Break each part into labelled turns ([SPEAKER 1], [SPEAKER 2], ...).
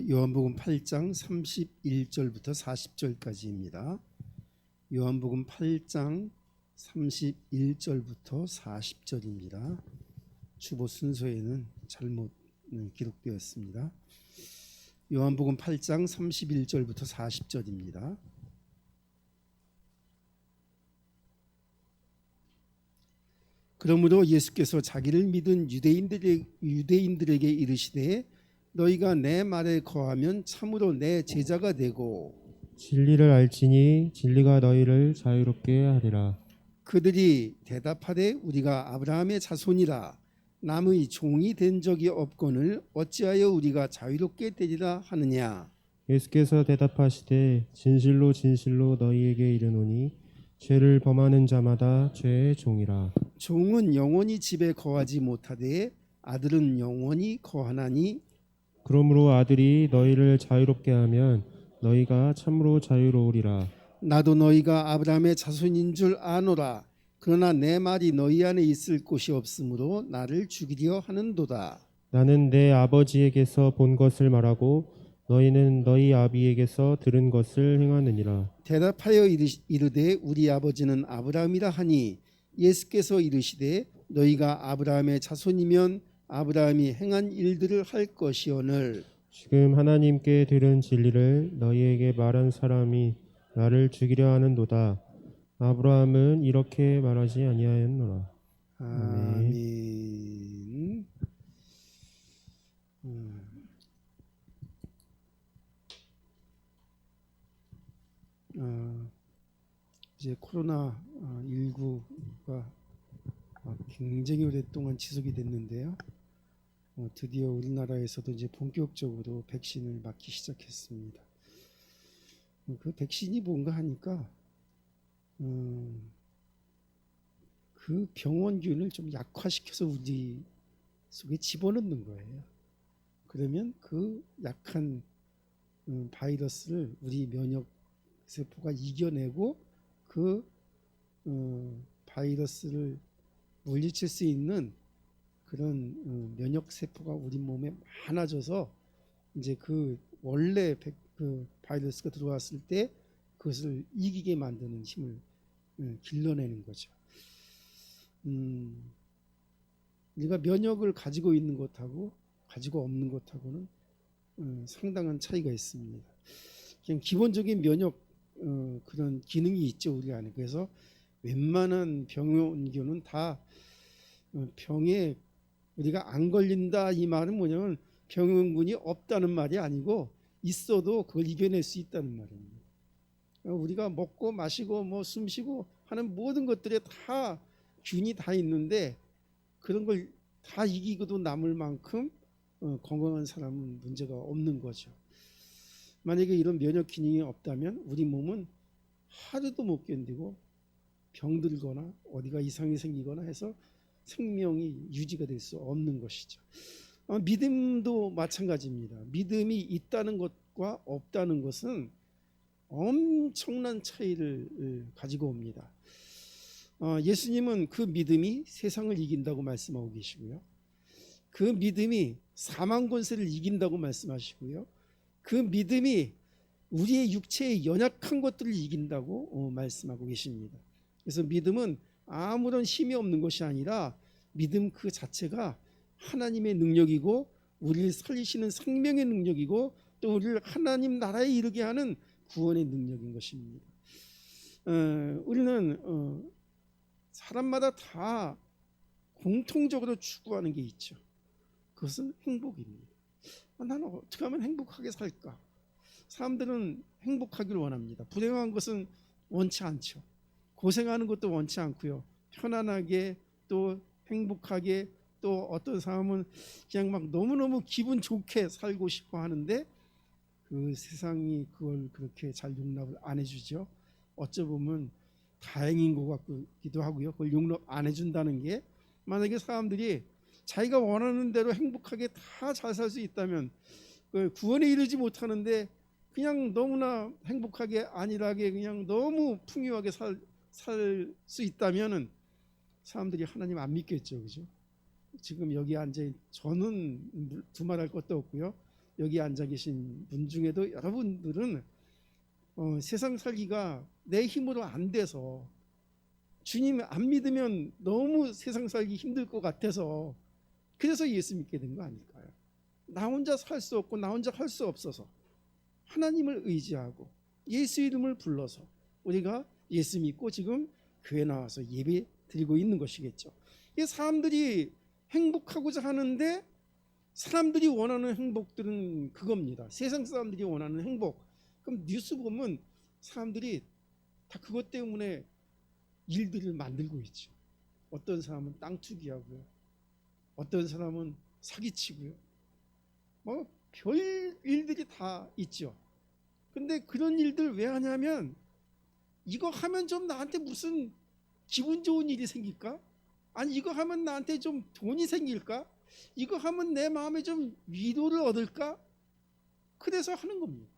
[SPEAKER 1] 요한복음 8장 31절부터 40절까지입니다. 요한복음 8장 31절부터 40절입니다. 주보 순서에는 잘못 기록되었습니다. 요한복음 8장 31절부터 40절입니다. 그러므로 예수께서 자기를 믿은 유대인들에게 이르시되 너희가 내 말에 거하면 참으로 내 제자가 되고
[SPEAKER 2] 진리를 알지니 진리가 너희를 자유롭게 하리라.
[SPEAKER 1] 그들이 대답하되 우리가 아브라함의 자손이라 남의 종이 된 적이 없거늘 어찌하여 우리가 자유롭게 되리라 하느냐.
[SPEAKER 2] 예수께서 대답하시되 진실로 진실로 너희에게 이르노니 죄를 범하는 자마다 죄의 종이라.
[SPEAKER 1] 종은 영원히 집에 거하지 못하되 아들은 영원히 거하나니
[SPEAKER 2] 그러므로 아들이 너희를 자유롭게 하면 너희가 참으로 자유로우리라.
[SPEAKER 1] 나도 너희가 아브라함의 자손인 줄 아노라. 그러나 내 말이 너희 안에 있을 곳이 없으므로 나를 죽이려 하는도다.
[SPEAKER 2] 나는 내 아버지에게서 본 것을 말하고 너희는 너희 아비에게서 들은 것을 행하느니라.
[SPEAKER 1] 대답하여 이르되 우리 아버지는 아브라함이라 하니 예수께서 이르시되 너희가 아브라함의 자손이면 아브라함이 행한 일들을 할 것이오늘
[SPEAKER 2] 지금 하나님께 들은 진리를 너희에게 말한 사람이 나를 죽이려 하는도다. 아브라함은 이렇게 말하지 아니하였노라.
[SPEAKER 1] 아멘. 이제 코로나 19가 굉장히 오랫동안 지속이 됐는데요. 드디어 우리나라에서도 이제 본격적으로 백신을 맞기 시작했습니다. 그 백신이 뭔가 하니까 그 병원균을 좀 약화시켜서 우리 속에 집어넣는 거예요. 그러면 그 약한 바이러스를 우리 면역 세포가 이겨내고 그 바이러스를 물리칠 수 있는 그런 면역 세포가 우리 몸에 많아져서 이제 그 원래 그 바이러스가 들어왔을 때 그것을 이기게 만드는 힘을 길러내는 거죠. 우리가 면역을 가지고 있는 것하고 가지고 없는 것하고는 상당한 차이가 있습니다. 그냥 기본적인 면역 그런 기능이 있죠, 우리 안에. 그래서 웬만한 병원균은 다 병에 우리가 안 걸린다 이 말은 뭐냐면 병원균이 없다는 말이 아니고 있어도 그걸 이겨낼 수 있다는 말입니다. 우리가 먹고 마시고 뭐 숨쉬고 하는 모든 것들에 다 균이 다 있는데 그런 걸 다 이기고도 남을 만큼 건강한 사람은 문제가 없는 거죠. 만약에 이런 면역 기능이 없다면 우리 몸은 하루도 못 견디고 병들거나 어디가 이상이 생기거나 해서 생명이 유지가 될 수 없는 것이죠. 믿음도 마찬가지입니다. 믿음이 있다는 것과 없다는 것은 엄청난 차이를 가지고 옵니다. 예수님은 그 믿음이 세상을 이긴다고 말씀하고 계시고요. 그 믿음이 사망 권세를 이긴다고 말씀하시고요. 그 믿음이 우리의 육체의 연약한 것들을 이긴다고 말씀하고 계십니다. 그래서 믿음은 아무런 힘이 없는 것이 아니라 믿음 그 자체가 하나님의 능력이고 우리를 살리시는 생명의 능력이고 또 우리를 하나님 나라에 이르게 하는 구원의 능력인 것입니다. 우리는 사람마다 다 공통적으로 추구하는 게 있죠. 그것은 행복입니다. 나는 어떻게 하면 행복하게 살까? 사람들은 행복하기를 원합니다. 불행한 것은 원치 않죠. 고생하는 것도 원치 않고요. 편안하게 또 행복하게 또 어떤 사람은 그냥 막 너무너무 기분 좋게 살고 싶어 하는데 그 세상이 그걸 그렇게 잘 용납을 안 해주죠. 어찌 보면 다행인 것 같기도 하고요. 그걸 용납 안 해준다는 게 만약에 사람들이 자기가 원하는 대로 행복하게 다 잘 살 수 있다면 구원에 이르지 못하는데 그냥 너무나 행복하게 안일하게 그냥 너무 풍요하게 살 수 있다면은 사람들이 하나님 안 믿겠죠, 그죠? 지금 여기 앉아 저는 두말할 것도 없고요. 여기 앉아 계신 분 중에도 여러분들은 세상 살기가 내 힘으로 안 돼서 주님 안 믿으면 너무 세상 살기 힘들 것 같아서 그래서 예수 믿게 된 거 아닐까요? 나 혼자 살 수 없고 나 혼자 할 수 없어서 하나님을 의지하고 예수 이름을 불러서 우리가 예수 믿고 지금 교회 나와서 예배 드리고 있는 것이겠죠. 이 사람들이 행복하고자 하는데 사람들이 원하는 행복들은 그겁니다. 세상 사람들이 원하는 행복. 그럼 뉴스 보면 사람들이 다 그것 때문에 일들을 만들고 있죠. 어떤 사람은 땅 투기하고요. 어떤 사람은 사기치고요. 뭐 별 일들이 다 있죠. 근데 그런 일들 왜 하냐면 이거 하면 좀 나한테 무슨 기분 좋은 일이 생길까? 아니 이거 하면 나한테 좀 돈이 생길까? 이거 하면 내 마음에 좀 위로를 얻을까? 그래서 하는 겁니다.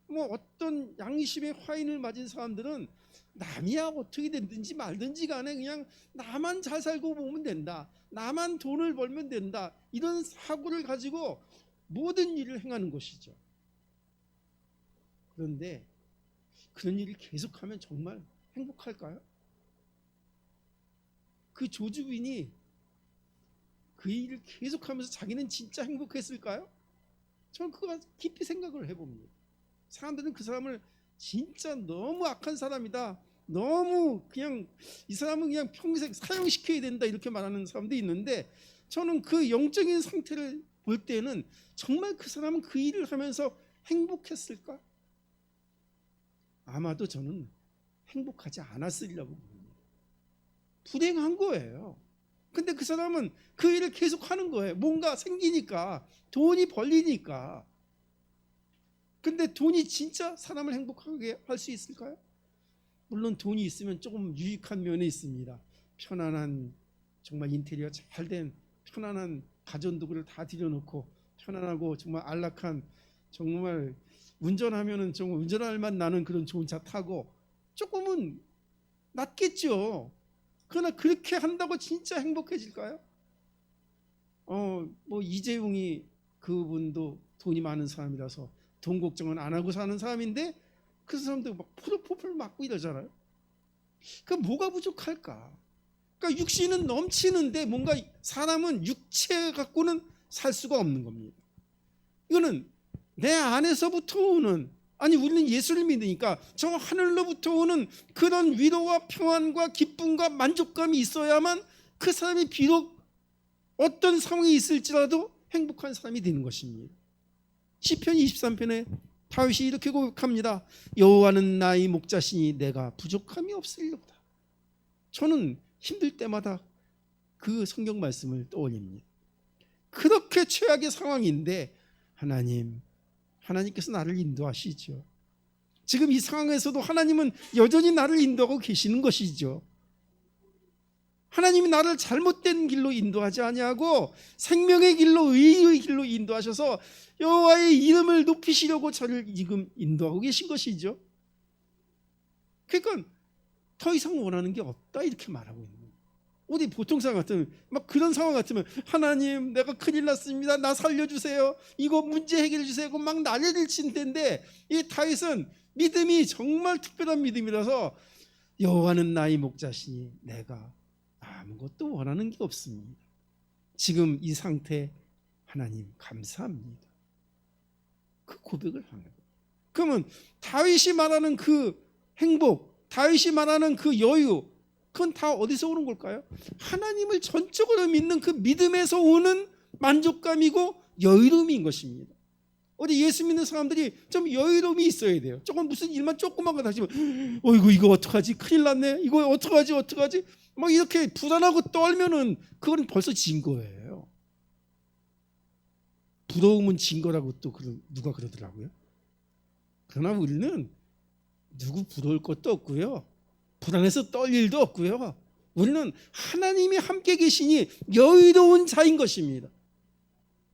[SPEAKER 1] 뭐 어떤 양심의 화인을 맞은 사람들은 남이야 어떻게 됐든지 말든지 간에 그냥 나만 잘 살고 보면 된다. 나만 돈을 벌면 된다. 이런 사고를 가지고 모든 일을 행하는 것이죠. 그런데 그런 일을 계속하면 정말 행복할까요? 그 조주빈이 그 일을 계속하면서 자기는 진짜 행복했을까요? 저는 그거 깊이 생각을 해봅니다. 사람들은 그 사람을 진짜 너무 악한 사람이다. 너무 그냥 이 사람은 그냥 평생 사형시켜야 된다 이렇게 말하는 사람도 있는데 저는 그 영적인 상태를 볼 때는 정말 그 사람은 그 일을 하면서 행복했을까? 아마도 저는 행복하지 않았으리라고 봅니다. 불행한 거예요. 근데 그 사람은 그 일을 계속 하는 거예요. 뭔가 생기니까 돈이 벌리니까. 근데 돈이 진짜 사람을 행복하게 할 수 있을까요? 물론 돈이 있으면 조금 유익한 면이 있습니다. 편안한 정말 인테리어 잘 된 편안한 가전도구를 다 들여놓고 편안하고 정말 안락한 정말 운전하면은 정말 운전할 맛 나는 그런 좋은 차 타고 조금은 낫겠죠. 그러나 그렇게 한다고 진짜 행복해질까요? 뭐 이재용이 그분도 돈이 많은 사람이라서 돈 걱정은 안 하고 사는 사람인데 그 사람도 막 프로포폴 맞고 이러잖아요. 그 뭐가 부족할까? 그러니까 육신은 넘치는데 뭔가 사람은 육체 갖고는 살 수가 없는 겁니다. 이거는 내 안에서부터 오는 아니 우리는 예수를 믿으니까 저 하늘로부터 오는 그런 위로와 평안과 기쁨과 만족감이 있어야만 그 사람이 비록 어떤 상황이 있을지라도 행복한 사람이 되는 것입니다. 시편 23편에 다윗이 이렇게 고백합니다. 여호와는 나의 목자시니 내가 부족함이 없으리로다. 저는 힘들 때마다 그 성경 말씀을 떠올립니다. 그렇게 최악의 상황인데 하나님께서 나를 인도하시죠. 지금 이 상황에서도 하나님은 여전히 나를 인도하고 계시는 것이죠. 하나님이 나를 잘못된 길로 인도하지 아니하고 생명의 길로 의의 길로 인도하셔서 여호와의 이름을 높이시려고 저를 지금 인도하고 계신 것이죠. 그러니까 더 이상 원하는 게 없다 이렇게 말하고 있는 거예요. 어디 보통 상황 같으면 막 그런 상황 같으면 하나님 내가 큰일 났습니다. 나 살려주세요. 이거 문제 해결해 주세요. 막 난리를 친 텐데 이 다윗은 믿음이 정말 특별한 믿음이라서 여호와는 나의 목자시니 내가 아무것도 원하는 게 없습니다. 지금 이 상태 하나님 감사합니다. 그 고백을 하는 거예요. 그러면 다윗이 말하는 그 행복, 다윗이 말하는 그 여유, 그건 다 어디서 오는 걸까요? 하나님을 전적으로 믿는 그 믿음에서 오는 만족감이고 여유로움인 것입니다. 어디 예수 믿는 사람들이 좀 여유로움이 있어야 돼요. 조금 무슨 일만 조그만 거 다시면 어이구 이거 어떡하지? 큰일 났네. 이거 어떡하지? 막 이렇게 불안하고 떨면은 그건 벌써 진 거예요. 부러움은 진 거라고 또 누가 그러더라고요. 그러나 우리는 누구 부러울 것도 없고요. 불안해서 떨 일도 없고요. 우리는 하나님이 함께 계시니 여유로운 자인 것입니다.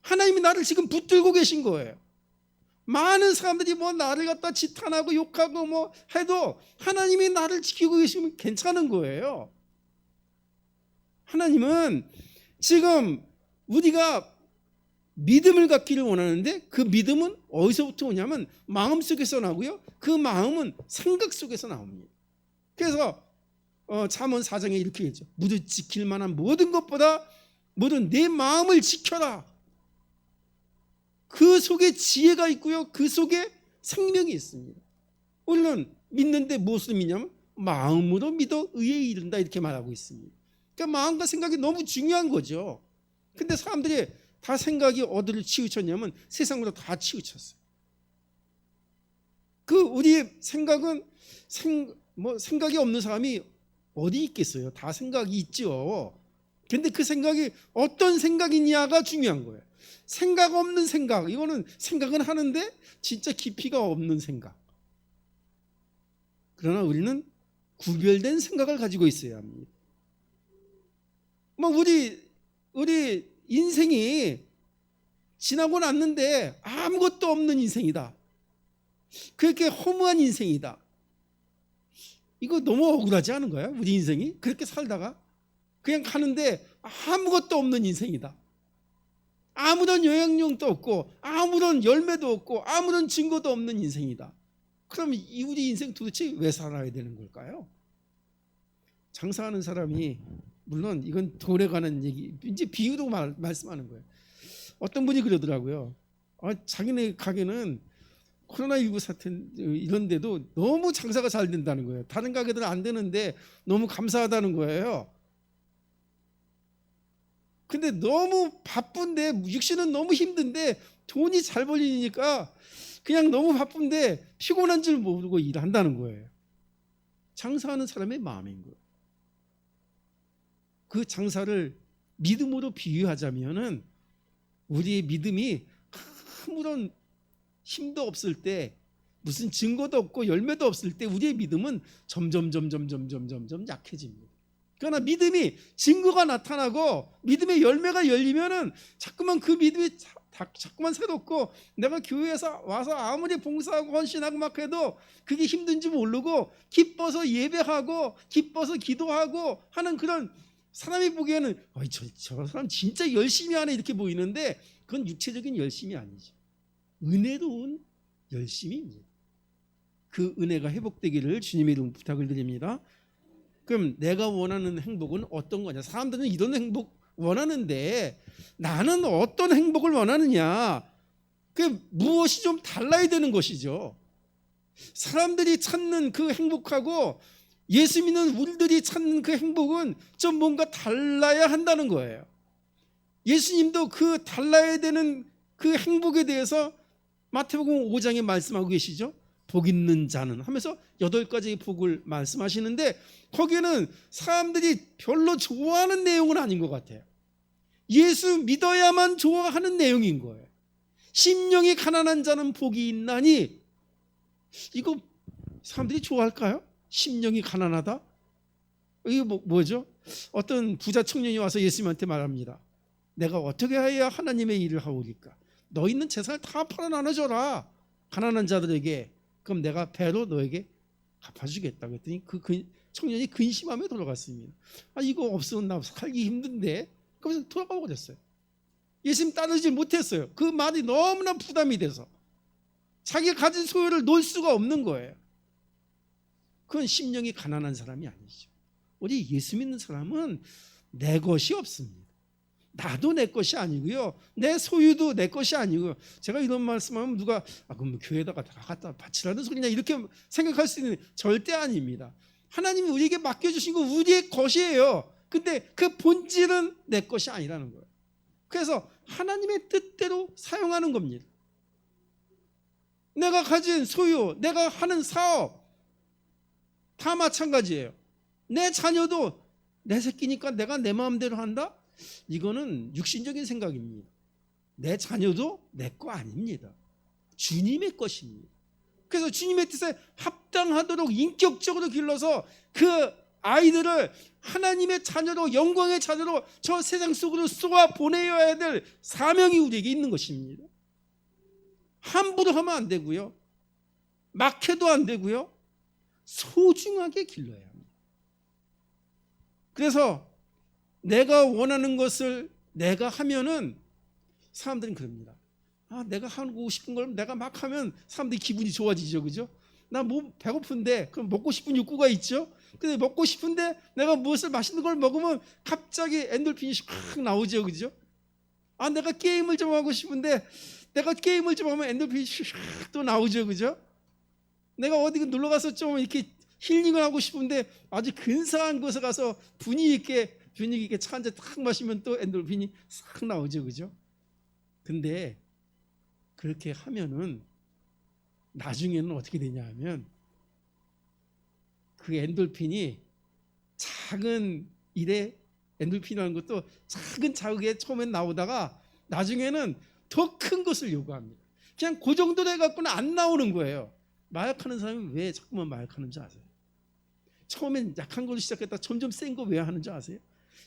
[SPEAKER 1] 하나님이 나를 지금 붙들고 계신 거예요. 많은 사람들이 뭐 나를 갖다 지탄하고 욕하고 뭐 해도 하나님이 나를 지키고 계시면 괜찮은 거예요. 하나님은 지금 우리가 믿음을 갖기를 원하는데 그 믿음은 어디서부터 오냐면 마음 속에서 나고요. 그 마음은 생각 속에서 나옵니다. 그래서 잠언 4장에 이렇게 했죠. 무릇 지킬 만한 모든 것보다 모든 내 마음을 지켜라. 그 속에 지혜가 있고요. 그 속에 생명이 있습니다. 우리는 믿는데 무엇을 믿냐면 마음으로 믿어 의에 이른다 이렇게 말하고 있습니다. 그러니까 마음과 생각이 너무 중요한 거죠. 근데 사람들이 다 생각이 어디를 치우쳤냐면 세상으로 다 치우쳤어요. 그 우리의 생각은 생각이 없는 사람이 어디 있겠어요? 다 생각이 있죠. 근데 그 생각이 어떤 생각이냐가 중요한 거예요. 생각 없는 생각, 이거는 생각은 하는데 진짜 깊이가 없는 생각. 그러나 우리는 구별된 생각을 가지고 있어야 합니다. 우리 인생이 지나고 났는데 아무것도 없는 인생이다. 그렇게 허무한 인생이다. 이거 너무 억울하지 않은가요? 우리 인생이 그렇게 살다가 그냥 가는데 아무것도 없는 인생이다. 아무런 영향력도 없고 아무런 열매도 없고 아무런 증거도 없는 인생이다. 그럼 우리 인생 도대체 왜 살아야 되는 걸까요? 장사하는 사람이, 물론 이건 돌에 관한 얘기, 이제 비유로 말씀하는 거예요. 어떤 분이 그러더라고요. 자기네 가게는 코로나19 사태 이런데도 너무 장사가 잘 된다는 거예요. 다른 가게들은 안 되는데 너무 감사하다는 거예요. 근데 너무 바쁜데, 육신은 너무 힘든데 돈이 잘 벌리니까 그냥 너무 바쁜데 피곤한 줄 모르고 일한다는 거예요. 장사하는 사람의 마음인 거예요. 그 장사를 믿음으로 비유하자면은 우리의 믿음이 아무런 힘도 없을 때, 무슨 증거도 없고 열매도 없을 때 우리의 믿음은 점점 약해집니다. 그러나 믿음이 증거가 나타나고 믿음의 열매가 열리면은 자꾸만 그 믿음이 자꾸만 새롭고, 내가 교회에서 와서 아무리 봉사하고 헌신하고 막 해도 그게 힘든지 모르고 기뻐서 예배하고 기뻐서 기도하고 하는, 그런 사람이 보기에는 저 사람 진짜 열심히 하네 이렇게 보이는데 그건 육체적인 열심이 아니죠. 은혜로운 열심입니다. 그 은혜가 회복되기를 주님의 이름으로 부탁을 드립니다. 그럼 내가 원하는 행복은 어떤 거냐? 사람들은 이런 행복 원하는데 나는 어떤 행복을 원하느냐? 그 무엇이 좀 달라야 되는 것이죠. 사람들이 찾는 그 행복하고 예수 믿는 우리들이 찾는 그 행복은 좀 뭔가 달라야 한다는 거예요. 예수님도 그 달라야 되는 그 행복에 대해서 마태복음 5장에 말씀하고 계시죠. 복 있는 자는 하면서 8가지의 복을 말씀하시는데 거기에는 사람들이 별로 좋아하는 내용은 아닌 것 같아요. 예수 믿어야만 좋아하는 내용인 거예요. 심령이 가난한 자는 복이 있나니, 이거 사람들이 좋아할까요? 심령이 가난하다? 이게 뭐죠? 어떤 부자 청년이 와서 예수님한테 말합니다. 내가 어떻게 해야 하나님의 일을 하오리까? 너 있는 재산을 다 팔아 나눠줘라, 가난한 자들에게. 그럼 내가 배로 너에게 갚아주겠다. 그랬더니 그 청년이 근심하며 돌아갔습니다. 이거 없으면 나 살기 힘든데. 그래서 돌아가 버렸어요. 예수님 따르지 못했어요. 그 말이 너무나 부담이 돼서 자기가 가진 소유를 놓을 수가 없는 거예요. 그건 심령이 가난한 사람이 아니죠. 우리 예수 믿는 사람은 내 것이 없습니다. 나도 내 것이 아니고요, 내 소유도 내 것이 아니고요. 제가 이런 말씀하면 누가 그럼 교회에다가 다 갖다 바치라는 소리냐 이렇게 생각할 수 있는, 절대 아닙니다. 하나님이 우리에게 맡겨주신 거 우리의 것이에요. 근데 그 본질은 내 것이 아니라는 거예요. 그래서 하나님의 뜻대로 사용하는 겁니다. 내가 가진 소유, 내가 하는 사업 다 마찬가지예요. 내 자녀도 내 새끼니까 내가 내 마음대로 한다? 이거는 육신적인 생각입니다. 내 자녀도 내 거 아닙니다. 주님의 것입니다. 그래서 주님의 뜻에 합당하도록 인격적으로 길러서 그 아이들을 하나님의 자녀로, 영광의 자녀로 저 세상 속으로 쏘아 보내야 될 사명이 우리에게 있는 것입니다. 함부로 하면 안 되고요, 막 해도 안 되고요, 소중하게 길러야 합니다. 그래서 내가 원하는 것을 내가 하면은 사람들은 그럽니다. 내가 하고 싶은 걸 내가 막 하면 사람들이 기분이 좋아지죠, 그죠? 나 뭐 배고픈데 그럼 먹고 싶은 욕구가 있죠. 근데 먹고 싶은데 내가 무엇을 맛있는 걸 먹으면 갑자기 엔돌핀이 확 나오죠, 그죠? 내가 게임을 좀 하고 싶은데 내가 게임을 좀 하면 엔돌핀이 확 또 나오죠, 그죠? 내가 어디 놀러 가서 좀 이렇게 힐링을 하고 싶은데 아주 근사한 곳에 가서 분위기 있게 차 한 잔 탁 마시면 또 엔돌핀이 싹 나오죠, 그죠? 근데 그렇게 하면은 나중에는 어떻게 되냐 하면 그 엔돌핀이 작은 일에 엔돌핀이라는 것도 작은 자극에 처음엔 나오다가 나중에는 더 큰 것을 요구합니다. 그냥 그 정도로 해갖고는 안 나오는 거예요. 마약하는 사람이 왜 자꾸만 마약하는지 아세요? 처음엔 약한 걸로 시작했다 점점 센 거 왜 하는지 아세요?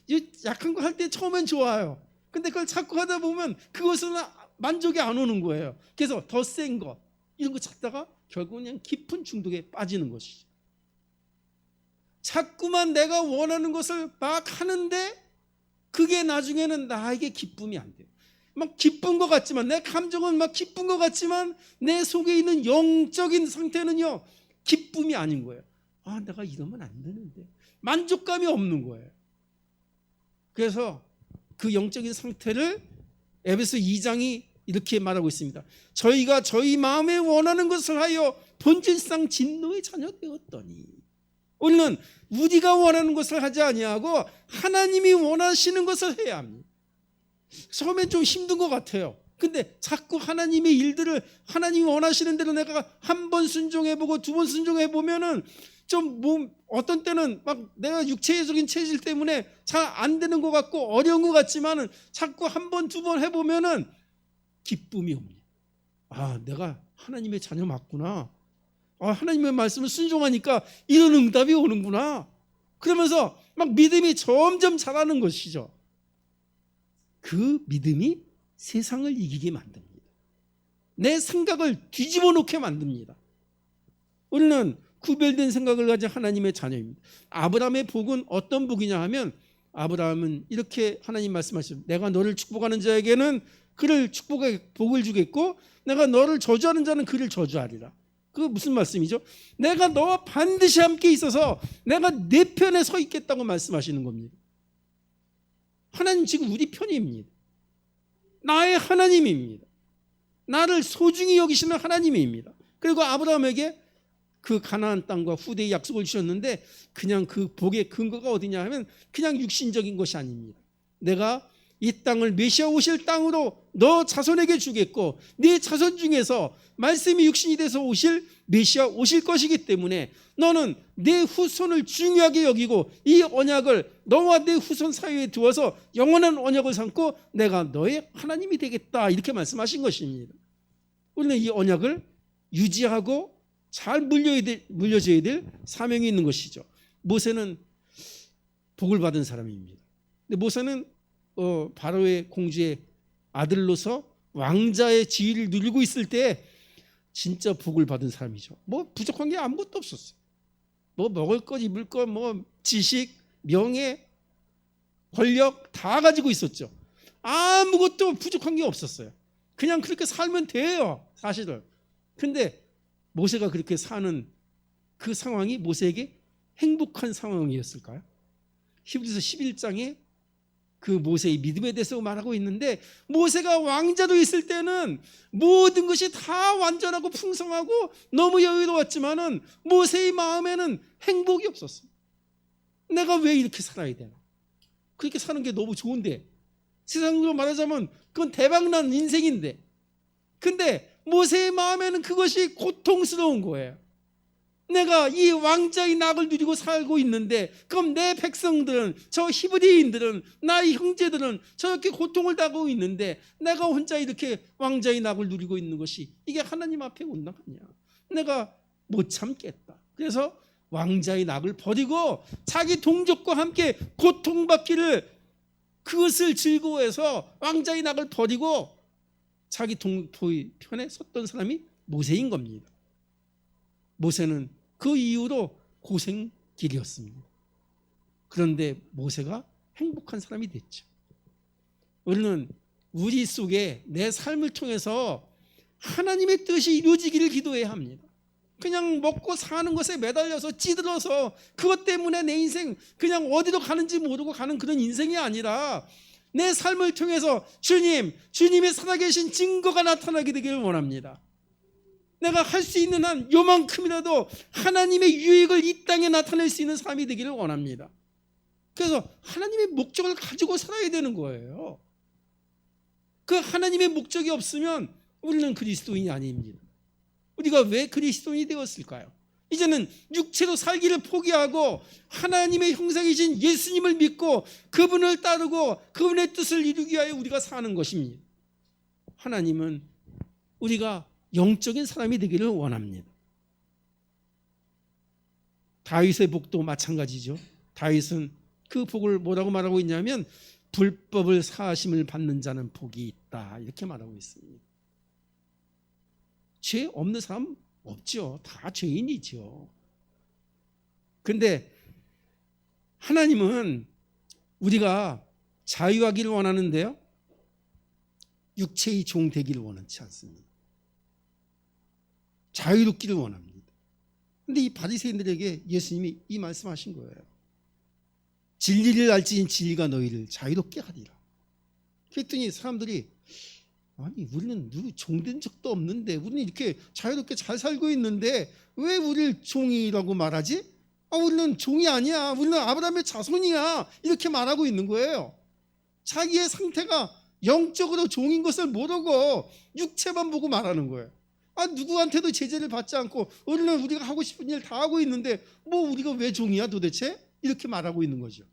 [SPEAKER 1] 이 약한 거 할 때 처음엔 좋아요. 근데 그걸 자꾸 하다 보면 그것은 만족이 안 오는 거예요. 그래서 더 센 거 이런 거 찾다가 결국은 그냥 깊은 중독에 빠지는 것이죠. 자꾸만 내가 원하는 것을 막 하는데 그게 나중에는 나에게 기쁨이 안 돼요. 막 기쁜 것 같지만 내 감정은 막 기쁜 것 같지만 내 속에 있는 영적인 상태는요 기쁨이 아닌 거예요. 내가 이러면 안 되는데 만족감이 없는 거예요. 그래서 그 영적인 상태를 에베소 2장이 이렇게 말하고 있습니다. 저희가 저희 마음에 원하는 것을 하여 본질상 진노의 자녀 되었더니 우리는 우리가 원하는 것을 하지 아니하고 하나님이 원하시는 것을 해야 합니다. 처음엔 좀 힘든 것 같아요. 근데 자꾸 하나님의 일들을 하나님이 원하시는 대로 내가 한 번 순종해보고 두 번 순종해보면은 좀 어떤 때는 막 내가 육체적인 체질 때문에 잘 안 되는 것 같고 어려운 것 같지만은 자꾸 한 번, 두 번 해보면은 기쁨이 옵니다. 내가 하나님의 자녀 맞구나. 하나님의 말씀을 순종하니까 이런 응답이 오는구나. 그러면서 막 믿음이 점점 자라는 것이죠. 그 믿음이 세상을 이기게 만듭니다. 내 생각을 뒤집어 놓게 만듭니다. 우리는 구별된 생각을 가진 하나님의 자녀입니다. 아브라함의 복은 어떤 복이냐 하면 아브라함은 이렇게 하나님 말씀하시죠. 내가 너를 축복하는 자에게는 그를 축복의 복을 주겠고 내가 너를 저주하는 자는 그를 저주하리라. 그거 무슨 말씀이죠? 내가 너와 반드시 함께 있어서 내가 내 편에 서 있겠다고 말씀하시는 겁니다. 하나님 지금 우리 편입니다. 나의 하나님입니다. 나를 소중히 여기시는 하나님입니다. 그리고 아브라함에게 그 가나안 땅과 후대의 약속을 주셨는데 그냥 그 복의 근거가 어디냐 하면 그냥 육신적인 것이 아닙니다. 내가 이 땅을 메시아 오실 땅으로 너 자손에게 주겠고 네 자손 중에서 말씀이 육신이 돼서 오실 메시아 오실 것이기 때문에 너는 내 후손을 중요하게 여기고 이 언약을 너와 내 후손 사이에 두어서 영원한 언약을 삼고 내가 너의 하나님이 되겠다 이렇게 말씀하신 것입니다. 우리는 이 언약을 유지하고 잘 물려줘야 될 사명이 있는 것이죠. 모세는 복을 받은 사람입니다. 근데 모세는 바로의 공주의 아들로서 왕자의 지위를 누리고 있을 때 진짜 복을 받은 사람이죠. 부족한 게 아무것도 없었어요. 먹을 것, 입을 것, 지식, 명예, 권력 다 가지고 있었죠. 아무것도 부족한 게 없었어요. 그냥 그렇게 살면 돼요, 사실은. 근데 모세가 그렇게 사는 그 상황이 모세에게 행복한 상황이었을까요? 히브리서 11장에 그 모세의 믿음에 대해서 말하고 있는데 모세가 왕자로 있을 때는 모든 것이 다 완전하고 풍성하고 너무 여유로웠지만은 모세의 마음에는 행복이 없었어요. 내가 왜 이렇게 살아야 되나? 그렇게 사는 게 너무 좋은데 세상으로 말하자면 그건 대박난 인생인데 근데 모세의 마음에는 그것이 고통스러운 거예요. 내가 이 왕자의 낙을 누리고 살고 있는데 그럼 내 백성들은 저 히브리인들은 나의 형제들은 저렇게 고통을 당하고 있는데 내가 혼자 이렇게 왕자의 낙을 누리고 있는 것이 이게 하나님 앞에 온당하냐. 내가 못 참겠다. 그래서 왕자의 낙을 버리고 자기 동족과 함께 고통받기를 그것을 즐거워해서 왕자의 낙을 버리고 자기 동포의 편에 섰던 사람이 모세인 겁니다. 모세는 그 이후로 고생길이었습니다. 그런데 모세가 행복한 사람이 됐죠. 우리는 우리 속에 내 삶을 통해서 하나님의 뜻이 이루어지기를 기도해야 합니다. 그냥 먹고 사는 것에 매달려서 찌들어서 그것 때문에 내 인생 그냥 어디로 가는지 모르고 가는 그런 인생이 아니라 내 삶을 통해서 주님이 살아계신 증거가 나타나게 되기를 원합니다. 내가 할 수 있는 한 요만큼이라도 하나님의 유익을 이 땅에 나타낼 수 있는 삶이 되기를 원합니다. 그래서 하나님의 목적을 가지고 살아야 되는 거예요. 그 하나님의 목적이 없으면 우리는 그리스도인이 아닙니다. 우리가 왜 그리스도인이 되었을까요? 이제는 육체로 살기를 포기하고 하나님의 형상이신 예수님을 믿고 그분을 따르고 그분의 뜻을 이루기 위하여 우리가 사는 것입니다. 하나님은 우리가 영적인 사람이 되기를 원합니다. 다윗의 복도 마찬가지죠. 다윗은 그 복을 뭐라고 말하고 있냐면 불법을 사하심을 받는 자는 복이 있다 이렇게 말하고 있습니다. 죄 없는 사람 없죠. 다 죄인이죠. 그런데 하나님은 우리가 자유하기를 원하는데요, 육체의 종 되기를 원하지 않습니다. 자유롭기를 원합니다. 그런데 이 바리새인들에게 예수님이 이 말씀하신 거예요. 진리를 알지니 진리가 너희를 자유롭게 하리라. 그랬더니 사람들이 아니 우리는 누구 종된 적도 없는데 우리는 이렇게 자유롭게 잘 살고 있는데 왜 우리를 종이라고 말하지? 우리는 종이 아니야. 우리는 아브라함의 자손이야. 이렇게 말하고 있는 거예요. 자기의 상태가 영적으로 종인 것을 모르고 육체만 보고 말하는 거예요. 누구한테도 제재를 받지 않고 우리는 우리가 하고 싶은 일 다 하고 있는데 뭐 우리가 왜 종이야 도대체? 이렇게 말하고 있는 거죠.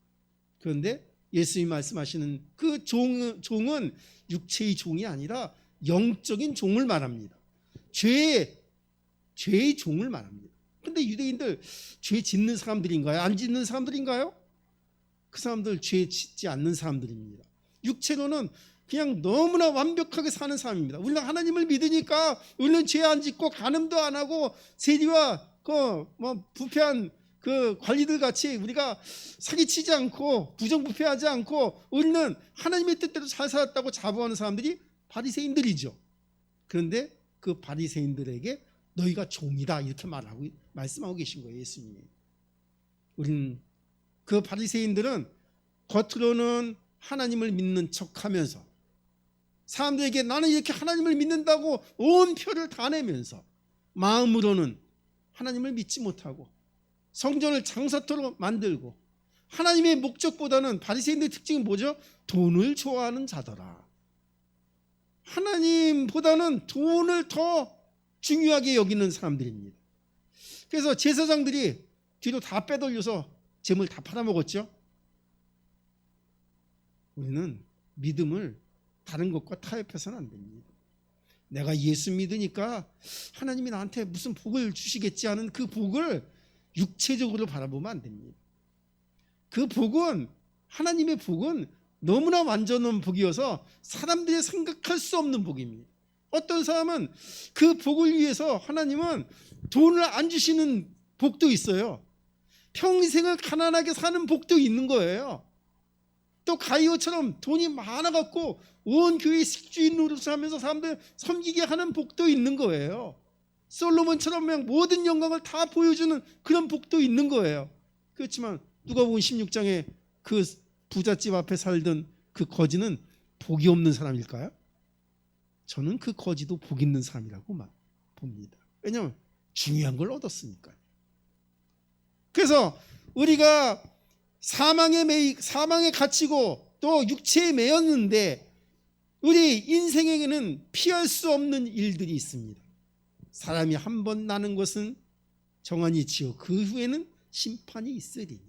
[SPEAKER 1] 그런데 예수님이 말씀하시는 그 종은 육체의 종이 아니라 영적인 종을 말합니다. 죄의 종을 말합니다. 그런데 유대인들 죄 짓는 사람들인가요? 안 짓는 사람들인가요? 그 사람들 죄 짓지 않는 사람들입니다. 육체로는 그냥 너무나 완벽하게 사는 사람입니다. 우리는 하나님을 믿으니까 우리는 죄 안 짓고 간음도 안 하고 세리와 부패한 그 관리들 같이 우리가 사기치지 않고 부정부패하지 않고 우리는 하나님의 뜻대로 잘 살았다고 자부하는 사람들이 바리새인들이죠. 그런데 그 바리새인들에게 너희가 종이다 이렇게 말씀하고 계신 거예요, 예수님이. 우리는 그 바리새인들은 겉으로는 하나님을 믿는 척하면서 사람들에게 나는 이렇게 하나님을 믿는다고 온 표를 다 내면서 마음으로는 하나님을 믿지 못하고 성전을 장사터로 만들고 하나님의 목적보다는 바리새인들의 특징은 뭐죠? 돈을 좋아하는 자더라. 하나님보다는 돈을 더 중요하게 여기는 사람들입니다. 그래서 제사장들이 뒤로 다 빼돌려서 재물 다 팔아먹었죠. 우리는 믿음을 다른 것과 타협해서는 안 됩니다. 내가 예수 믿으니까 하나님이 나한테 무슨 복을 주시겠지 하는 그 복을 육체적으로 바라보면 안 됩니다. 그 복은, 하나님의 복은 너무나 완전한 복이어서 사람들이 생각할 수 없는 복입니다. 어떤 사람은 그 복을 위해서 하나님은 돈을 안 주시는 복도 있어요. 평생을 가난하게 사는 복도 있는 거예요. 또 가이오처럼 돈이 많아갖고 온 교회 식주인 노릇을 하면서 사람들 섬기게 하는 복도 있는 거예요. 솔로몬처럼 모든 영광을 다 보여주는 그런 복도 있는 거예요. 그렇지만 누가복음 16장에 그 부잣집 앞에 살던 그 거지는 복이 없는 사람일까요? 저는 그 거지도 복 있는 사람이라고 봅니다. 왜냐하면 중요한 걸 얻었으니까요. 그래서 우리가 사망에 갇히고 또 육체에 매였는데 우리 인생에게는 피할 수 없는 일들이 있습니다. 사람이 한 번 나는 것은 정한이지요. 그 후에는 심판이 있으리니.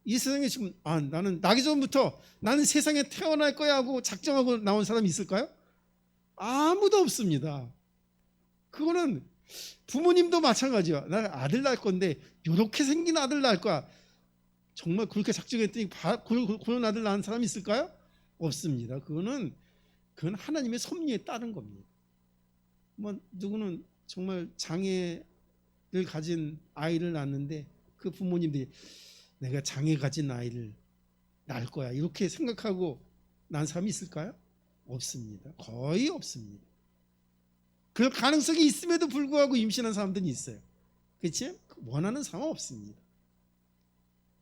[SPEAKER 1] 이 세상에 지금 나는 나기 전부터 나는 세상에 태어날 거야 하고 작정하고 나온 사람이 있을까요? 아무도 없습니다. 그거는 부모님도 마찬가지야. 나 아들 낳을 건데 이렇게 생긴 아들 낳을 거야. 정말 그렇게 작정했더니 그런 아들 낳은 사람이 있을까요? 없습니다. 그건 하나님의 섭리에 따른 겁니다. 누구는 정말 장애를 가진 아이를 낳았는데 그 부모님들이 내가 장애 가진 아이를 낳을 거야 이렇게 생각하고 난 사람이 있을까요? 없습니다. 거의 없습니다. 그럴 가능성이 있음에도 불구하고 임신한 사람들이 있어요. 그렇지? 원하는 상황 없습니다.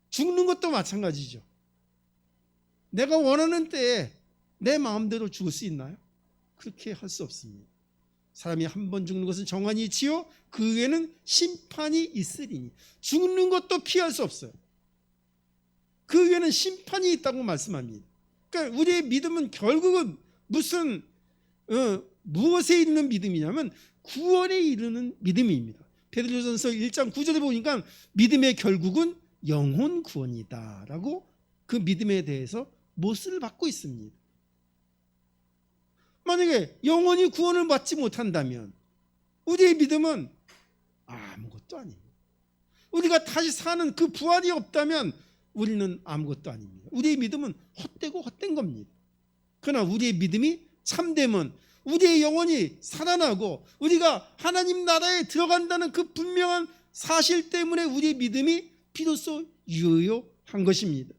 [SPEAKER 1] 죽는 것도 마찬가지죠. 내가 원하는 때에 내 마음대로 죽을 수 있나요? 그렇게 할 수 없습니다. 사람이 한 번 죽는 것은 정한이 있지요, 그 후에는 심판이 있으리니. 죽는 것도 피할 수 없어요. 그 후에는 심판이 있다고 말씀합니다. 그러니까 우리의 믿음은 결국은 무엇에 이르는 믿음이냐면 구원에 이르는 믿음입니다. 베드로전서 1장 9절에 보니까 믿음의 결국은 영혼 구원이다 라고 그 믿음에 대해서 못을 받고 있습니다. 만약에 영혼이 구원을 받지 못한다면 우리의 믿음은 아무것도 아닙니다. 우리가 다시 사는 그 부활이 없다면 우리는 아무것도 아닙니다. 우리의 믿음은 헛되고 헛된 겁니다. 그러나 우리의 믿음이 참되면 우리의 영혼이 살아나고 우리가 하나님 나라에 들어간다는 그 분명한 사실 때문에 우리의 믿음이 비로소 유효한 것입니다.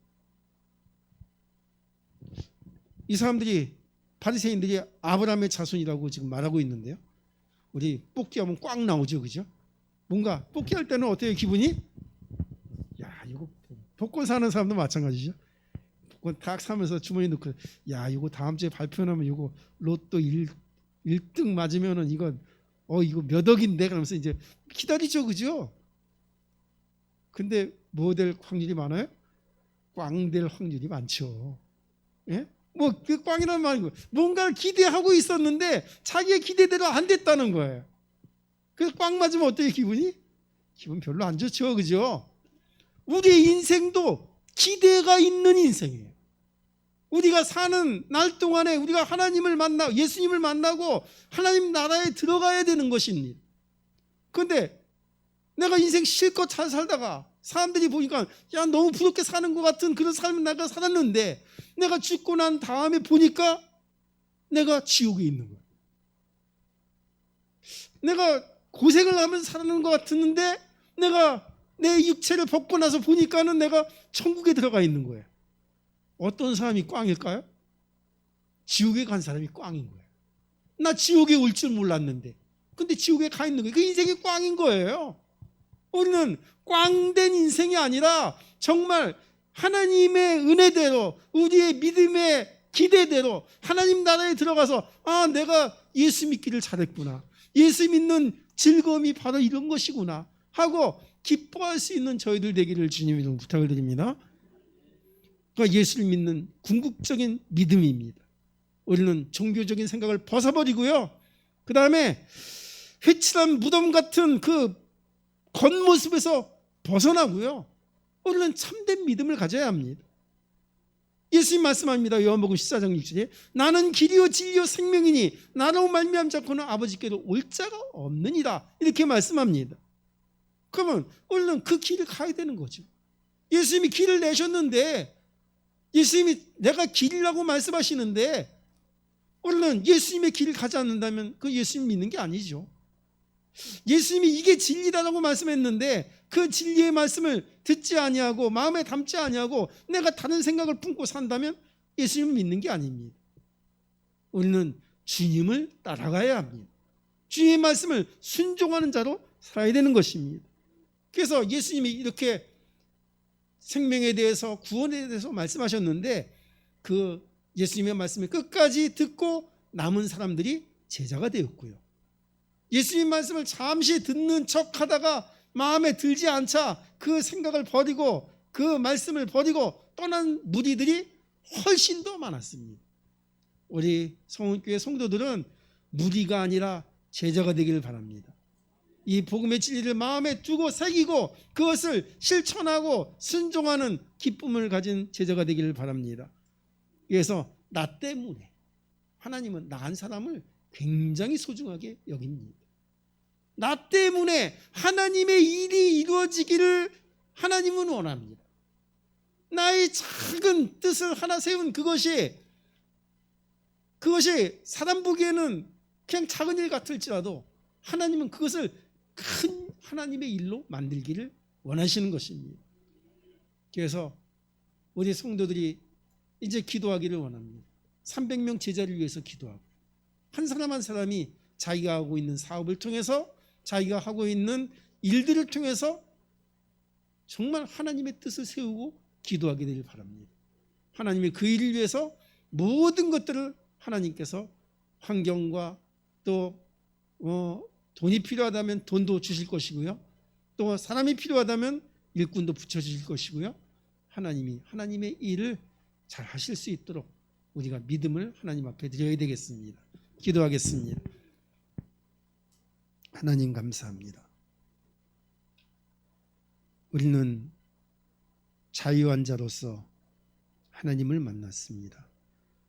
[SPEAKER 1] 이 사람들이, 바리새인들이 아브라함의 자손이라고 지금 말하고 있는데요. 우리 뽑기하면 꽉 나오죠, 그죠? 뭔가 뽑기할 때는 어때요, 기분이? 야, 이거 복권 사는 사람도 마찬가지죠. 복권 딱 사면서 주머니에 넣고, 야, 이거 다음 주에 발표하면 이거 로또 1등 맞으면은 이거 몇 억인데, 그러면서 이제 기다리죠, 그죠? 근데 뭐 될 확률이 많아요? 꽝 될 확률이 많죠. 예? 그 꽝이라는 말이고, 뭔가를 기대하고 있었는데 자기의 기대대로 안 됐다는 거예요. 그래서 꽝 맞으면 어때요, 기분이? 기분 별로 안 좋죠, 그죠? 우리의 인생도 기대가 있는 인생이에요. 우리가 사는 날 동안에 우리가 하나님을 만나고 예수님을 만나고 하나님 나라에 들어가야 되는 것입니다. 그런데 내가 인생 실컷 잘 살다가 사람들이 보니까 야, 너무 부럽게 사는 것 같은 그런 삶을 내가 살았는데 내가 죽고 난 다음에 보니까 내가 지옥에 있는 거야. 내가 고생을 하면서 살아는 것 같았는데 내가 내 육체를 벗고 나서 보니까는 내가 천국에 들어가 있는 거예요. 어떤 사람이 꽝일까요? 지옥에 간 사람이 꽝인 거예요. 나 지옥에 올 줄 몰랐는데 근데 지옥에 가 있는 거예요. 그 인생이 꽝인 거예요. 우리는 꽝된 인생이 아니라 정말 하나님의 은혜대로 우리의 믿음의 기대대로 하나님 나라에 들어가서 내가 예수 믿기를 잘했구나, 예수 믿는 즐거움이 바로 이런 것이구나 하고 기뻐할 수 있는 저희들 되기를 주님 이름 부탁을 드립니다. 그러니까 예수를 믿는 궁극적인 믿음입니다. 우리는 종교적인 생각을 벗어버리고요, 그 다음에 회칠한 무덤 같은 그 겉모습에서 벗어나고요, 우리는 참된 믿음을 가져야 합니다. 예수님 말씀합니다. 요한복음 14장 6절에 나는 길이요 진리요 생명이니 나로 말미암지 않고는 아버지께로 올 자가 없느니라, 이렇게 말씀합니다. 그러면 우리는 그 길을 가야 되는 거죠. 예수님이 길을 내셨는데, 예수님이 내가 길이라고 말씀하시는데 우리는 예수님의 길을 가지 않는다면 그 예수님 믿는 게 아니죠. 예수님이 이게 진리다라고 말씀했는데 그 진리의 말씀을 듣지 아니하고 마음에 담지 아니하고 내가 다른 생각을 품고 산다면 예수님을 믿는 게 아닙니다. 우리는 주님을 따라가야 합니다. 주님의 말씀을 순종하는 자로 살아야 되는 것입니다. 그래서 예수님이 이렇게 생명에 대해서 구원에 대해서 말씀하셨는데 그 예수님의 말씀을 끝까지 듣고 남은 사람들이 제자가 되었고요, 예수님 말씀을 잠시 듣는 척 하다가 마음에 들지 않자 그 생각을 버리고 그 말씀을 버리고 떠난 무리들이 훨씬 더 많았습니다. 우리 성원교회 성도들은 무리가 아니라 제자가 되기를 바랍니다. 이 복음의 진리를 마음에 두고 새기고 그것을 실천하고 순종하는 기쁨을 가진 제자가 되기를 바랍니다. 그래서 나 때문에 하나님은 나 한 사람을 굉장히 소중하게 여깁니다. 나 때문에 하나님의 일이 이루어지기를 하나님은 원합니다. 나의 작은 뜻을 하나 세운 그것이 사람 보기에는 그냥 작은 일 같을지라도 하나님은 그것을 큰 하나님의 일로 만들기를 원하시는 것입니다. 그래서 우리 성도들이 이제 기도하기를 원합니다. 300명 제자를 위해서 기도하고 한 사람 한 사람이 자기가 하고 있는 사업을 통해서 자기가 하고 있는 일들을 통해서 정말 하나님의 뜻을 세우고 기도하게 되길 바랍니다. 하나님의 그 일을 위해서 모든 것들을 하나님께서 환경과 또 돈이 필요하다면 돈도 주실 것이고요. 또 사람이 필요하다면 일꾼도 붙여주실 것이고요. 하나님이 하나님의 일을 잘 하실 수 있도록 우리가 믿음을 하나님 앞에 드려야 되겠습니다. 기도하겠습니다. 하나님 감사합니다. 우리는 자유한 자로서 하나님을 만났습니다.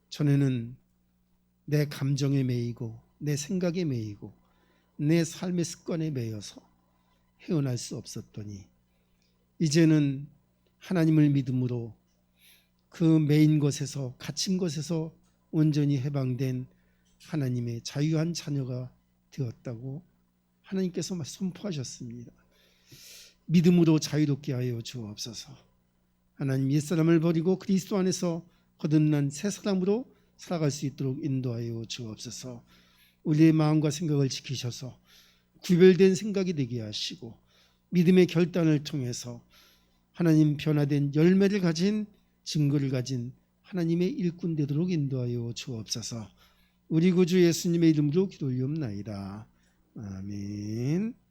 [SPEAKER 1] 전에는 내 감정에 매이고 내 생각에 매이고 내 삶의 습관에 매여서 헤어날 수 없었더니 이제는 하나님을 믿음으로 그 매인 것에서 갇힌 것에서 온전히 해방된 하나님의 자유한 자녀가 되었다고 하나님께서 선포하셨습니다. 믿음으로 자유롭게 하여 주옵소서. 하나님 옛사람을 버리고 그리스도 안에서 거듭난 새 사람으로 살아갈 수 있도록 인도하여 주옵소서. 우리의 마음과 생각을 지키셔서 구별된 생각이 되게 하시고 믿음의 결단을 통해서 하나님 변화된 열매를 가진 증거를 가진 하나님의 일꾼 되도록 인도하여 주옵소서. 우리 구주 예수님의 이름으로 기도 올리옵나이다. 아멘.